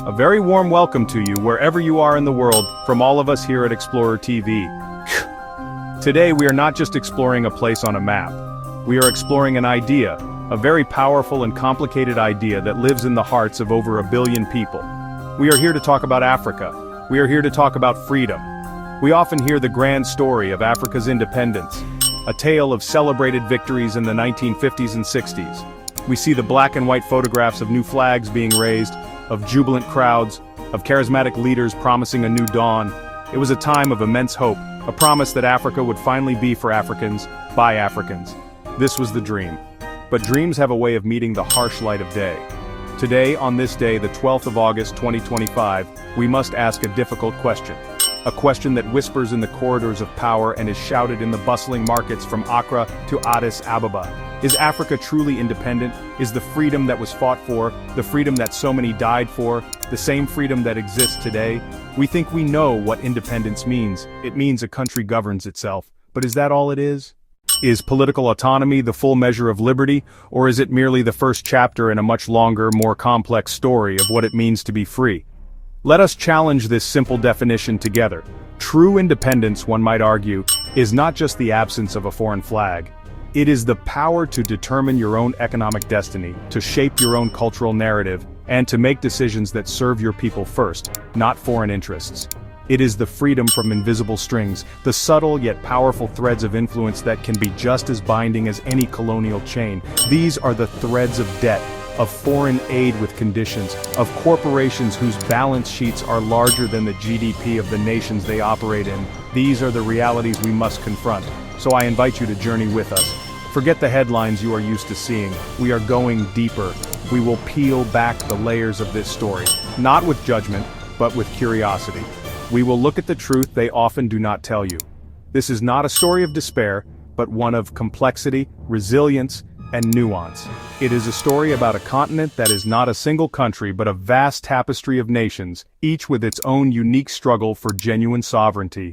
A very warm welcome to you wherever you are in the world from all of us here at Explorer TV. Today we are not just exploring a place on a map. We are exploring an idea, a very powerful and complicated idea that lives in the hearts of over 1 billion people. We are here to talk about Africa. We are here to talk about freedom. We often hear the grand story of Africa's independence, a tale of celebrated victories in the 1950s and 60s. We see the black and white photographs of new flags being raised, of jubilant crowds, of charismatic leaders promising a new dawn. It was a time of immense hope, a promise that Africa would finally be for Africans, by Africans. This was the dream. But dreams have a way of meeting the harsh light of day. Today, on this day, the 12th of August 2025, we must ask a difficult question. A question that whispers in the corridors of power and is shouted in the bustling markets from Accra to Addis Ababa. Is Africa truly independent? Is the freedom that was fought for, the freedom that so many died for, the same freedom that exists today? We think we know what independence means. It means a country governs itself. But is that all it is? Is political autonomy the full measure of liberty, or is it merely the first chapter in a much longer, more complex story of what it means to be free? Let us challenge this simple definition together. True independence, one might argue, is not just the absence of a foreign flag. It is the power to determine your own economic destiny, to shape your own cultural narrative, and to make decisions that serve your people first, not foreign interests. It is the freedom from invisible strings, the subtle yet powerful threads of influence that can be just as binding as any colonial chain. These are the threads of debt, of foreign aid with conditions, of corporations whose balance sheets are larger than the GDP of the nations they operate in. These are the realities we must confront. So I invite you to journey with us. Forget the headlines you are used to seeing. We are going deeper. We will peel back the layers of this story, not with judgment, but with curiosity. We will look at the truth they often do not tell you. This is not a story of despair, but one of complexity, resilience, and nuance. It is a story about a continent that is not a single country but a vast tapestry of nations, each with its own unique struggle for genuine sovereignty.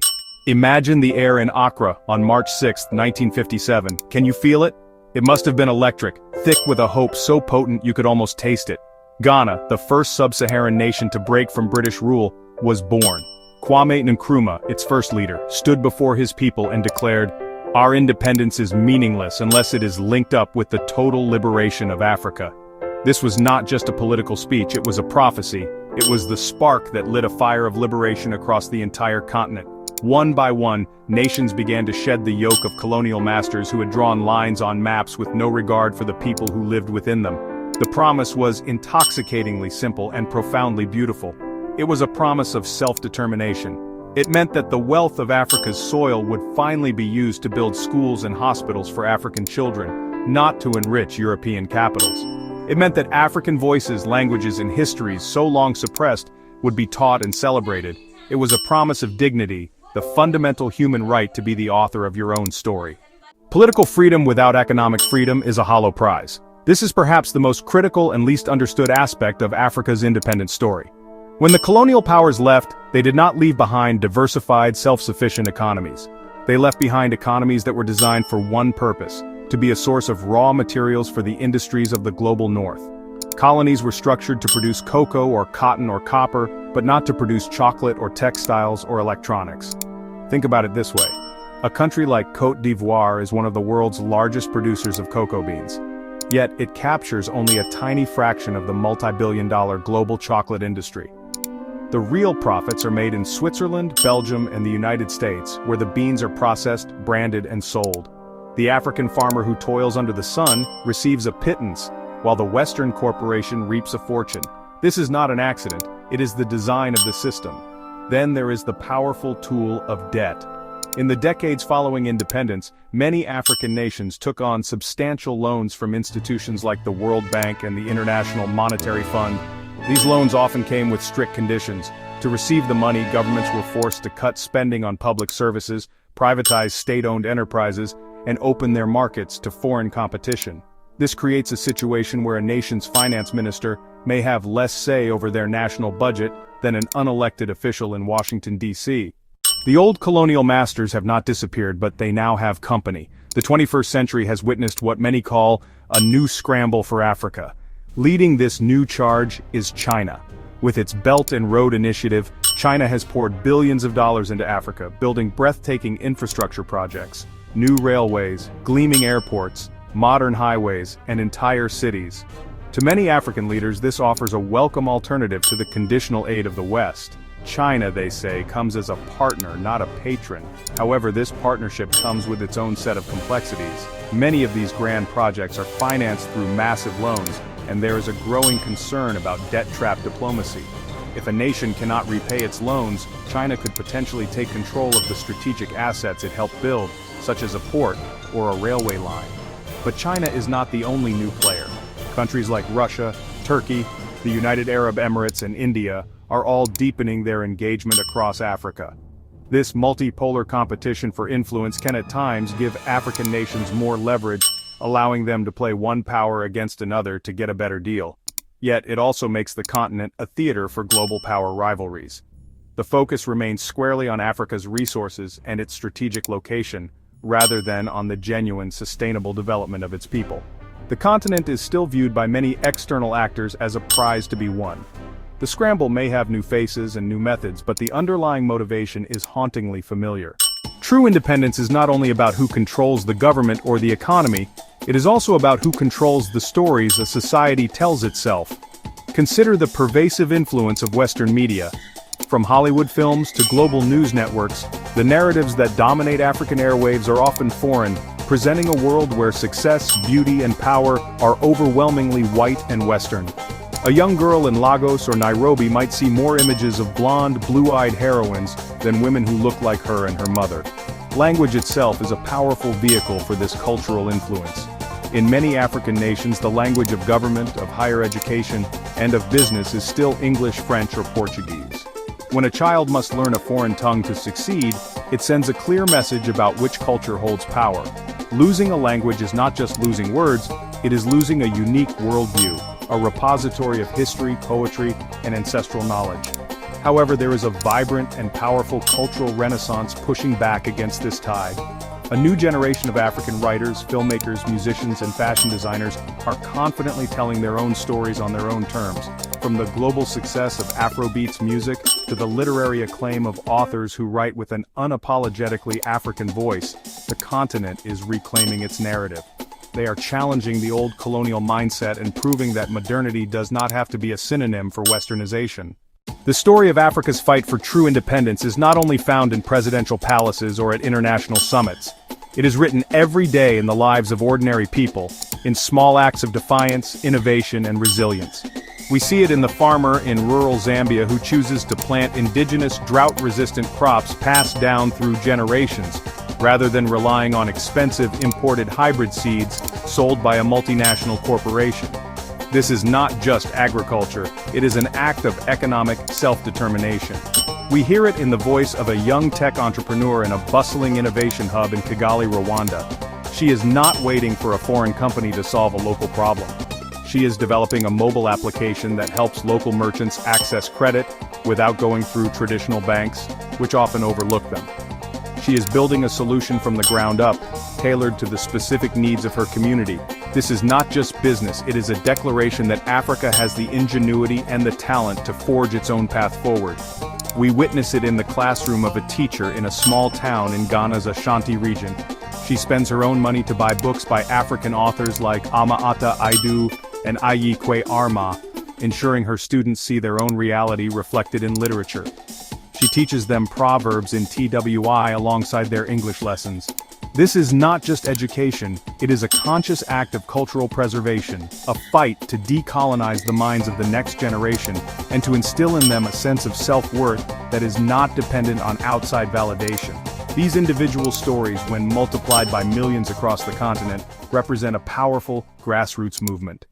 Imagine the air in Accra on March 6, 1957. Can you feel it? It must have been electric, thick with a hope so potent you could almost taste it. Ghana, the first sub-Saharan nation to break from British rule, was born. Kwame Nkrumah, its first leader, stood before his people and declared, "Our independence is meaningless unless it is linked up with the total liberation of Africa." This was not just a political speech, it was a prophecy. It was the spark that lit a fire of liberation across the entire continent. One by one, nations began to shed the yoke of colonial masters who had drawn lines on maps with no regard for the people who lived within them. The promise was intoxicatingly simple and profoundly beautiful. It was a promise of self-determination. It meant that the wealth of Africa's soil would finally be used to build schools and hospitals for African children, not to enrich European capitals. It meant that African voices, languages, and histories so long suppressed would be taught and celebrated. It was a promise of dignity, the fundamental human right to be the author of your own story. Political freedom without economic freedom is a hollow prize. This is perhaps the most critical and least understood aspect of Africa's independence story. When the colonial powers left, they did not leave behind diversified, self-sufficient economies. They left behind economies that were designed for one purpose, to be a source of raw materials for the industries of the global north. Colonies were structured to produce cocoa or cotton or copper, but not to produce chocolate or textiles or electronics. Think about it this way. A country like Côte d'Ivoire is one of the world's largest producers of cocoa beans. Yet it captures only a tiny fraction of the multi-billion-dollar global chocolate industry. The real profits are made in Switzerland, Belgium, and the United States, where the beans are processed, branded, and sold. The African farmer who toils under the sun receives a pittance, while the Western corporation reaps a fortune. This is not an accident, it is the design of the system. Then there is the powerful tool of debt. In the decades following independence, many African nations took on substantial loans from institutions like the World Bank and the International Monetary Fund. These loans often came with strict conditions. To receive the money, governments were forced to cut spending on public services, privatize state-owned enterprises, and open their markets to foreign competition. This creates a situation where a nation's finance minister may have less say over their national budget than an unelected official in Washington, D.C. The old colonial masters have not disappeared, but they now have company. The 21st century has witnessed what many call a new scramble for Africa. Leading this new charge is China. With its Belt and Road Initiative, China has poured billions of dollars into Africa, building breathtaking infrastructure projects, new railways, gleaming airports, modern highways, and entire cities. To many African leaders, this offers a welcome alternative to the conditional aid of the West. China, they say, comes as a partner, not a patron. However, this partnership comes with its own set of complexities. Many of these grand projects are financed through massive loans, and there is a growing concern about debt-trap diplomacy. If a nation cannot repay its loans, China could potentially take control of the strategic assets it helped build, such as a port or a railway line. But China is not the only new player. Countries like Russia, Turkey, the United Arab Emirates, and India are all deepening their engagement across Africa. This multipolar competition for influence can at times give African nations more leverage, allowing them to play one power against another to get a better deal. Yet it also makes the continent a theater for global power rivalries. The focus remains squarely on Africa's resources and its strategic location, rather than on the genuine sustainable development of its people. The continent is still viewed by many external actors as a prize to be won. The scramble may have new faces and new methods, but the underlying motivation is hauntingly familiar. True independence is not only about who controls the government or the economy, it is also about who controls the stories a society tells itself. Consider the pervasive influence of Western media. From Hollywood films to global news networks, the narratives that dominate African airwaves are often foreign, presenting a world where success, beauty, and power are overwhelmingly white and Western. A young girl in Lagos or Nairobi might see more images of blonde, blue-eyed heroines than women who look like her and her mother. Language itself is a powerful vehicle for this cultural influence. In many African nations, the language of government, of higher education, and of business is still English, French, or Portuguese. When a child must learn a foreign tongue to succeed, it sends a clear message about which culture holds power. Losing a language is not just losing words, it is losing a unique worldview, a repository of history, poetry, and ancestral knowledge. However, there is a vibrant and powerful cultural renaissance pushing back against this tide. A new generation of African writers, filmmakers, musicians, and fashion designers are confidently telling their own stories on their own terms. From the global success of Afrobeats music to the literary acclaim of authors who write with an unapologetically African voice, the continent is reclaiming its narrative. They are challenging the old colonial mindset and proving that modernity does not have to be a synonym for westernization. The story of Africa's fight for true independence is not only found in presidential palaces or at international summits. It is written every day in the lives of ordinary people, in small acts of defiance, innovation, and resilience. We see it in the farmer in rural Zambia who chooses to plant indigenous drought-resistant crops passed down through generations, rather than relying on expensive imported hybrid seeds sold by a multinational corporation. This is not just agriculture, it is an act of economic self-determination. We hear it in the voice of a young tech entrepreneur in a bustling innovation hub in Kigali, Rwanda. She is not waiting for a foreign company to solve a local problem. She is developing a mobile application that helps local merchants access credit without going through traditional banks, which often overlook them. She is building a solution from the ground up, tailored to the specific needs of her community. This is not just business, it is a declaration that Africa has the ingenuity and the talent to forge its own path forward. We witness it in the classroom of a teacher in a small town in Ghana's Ashanti region. She spends her own money to buy books by African authors like Ama-Ata Aidoo and Ayikwe Arma, ensuring her students see their own reality reflected in literature. She teaches them proverbs in TWI alongside their English lessons. This is not just education, it is a conscious act of cultural preservation, a fight to decolonize the minds of the next generation, and to instill in them a sense of self-worth that is not dependent on outside validation. These individual stories, when multiplied by millions across the continent, represent a powerful, grassroots movement.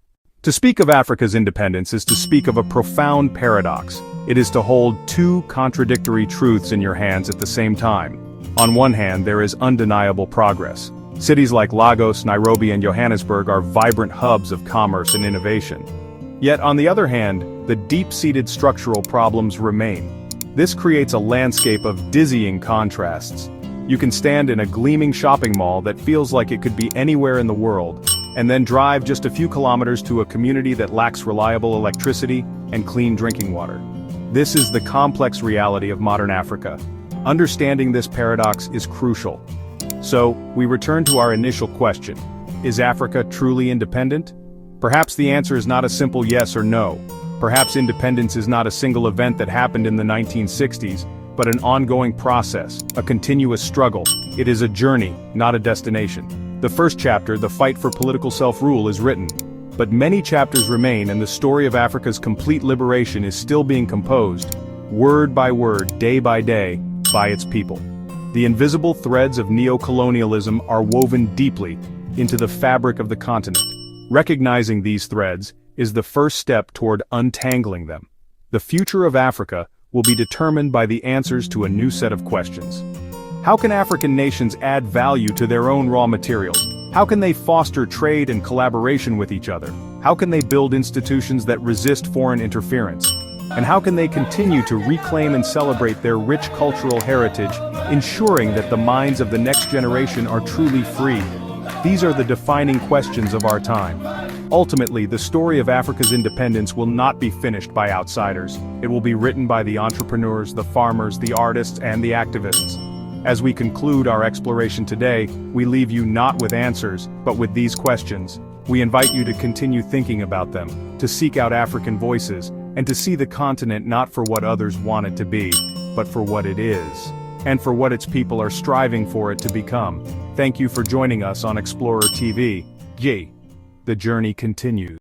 To speak of Africa's independence is to speak of a profound paradox. It is to hold two contradictory truths in your hands at the same time. On one hand, there is undeniable progress. Cities like Lagos, Nairobi, and Johannesburg are vibrant hubs of commerce and innovation. Yet on the other hand, the deep-seated structural problems remain. This creates a landscape of dizzying contrasts. You can stand in a gleaming shopping mall that feels like it could be anywhere in the world, and then drive just a few kilometers to a community that lacks reliable electricity and clean drinking water. This is the complex reality of modern Africa. Understanding this paradox is crucial. So, we return to our initial question. Is Africa truly independent? Perhaps the answer is not a simple yes or no. Perhaps independence is not a single event that happened in the 1960s, but an ongoing process, a continuous struggle. It is a journey, not a destination. The first chapter, The Fight for Political Self-Rule, is written. But many chapters remain, and the story of Africa's complete liberation is still being composed, word by word, day by day, by its people. The invisible threads of neo-colonialism are woven deeply into the fabric of the continent. Recognizing these threads is the first step toward untangling them. The future of Africa will be determined by the answers to a new set of questions. How can African nations add value to their own raw materials? How can they foster trade and collaboration with each other? How can they build institutions that resist foreign interference? And how can they continue to reclaim and celebrate their rich cultural heritage, ensuring that the minds of the next generation are truly free? These are the defining questions of our time. Ultimately, the story of Africa's independence will not be finished by outsiders. It will be written by the entrepreneurs, the farmers, the artists, and the activists. As we conclude our exploration today, we leave you not with answers, but with these questions. We invite you to continue thinking about them, to seek out African voices, and to see the continent not for what others want it to be, but for what it is, and for what its people are striving for it to become. Thank you for joining us on Explorer TV. The journey continues.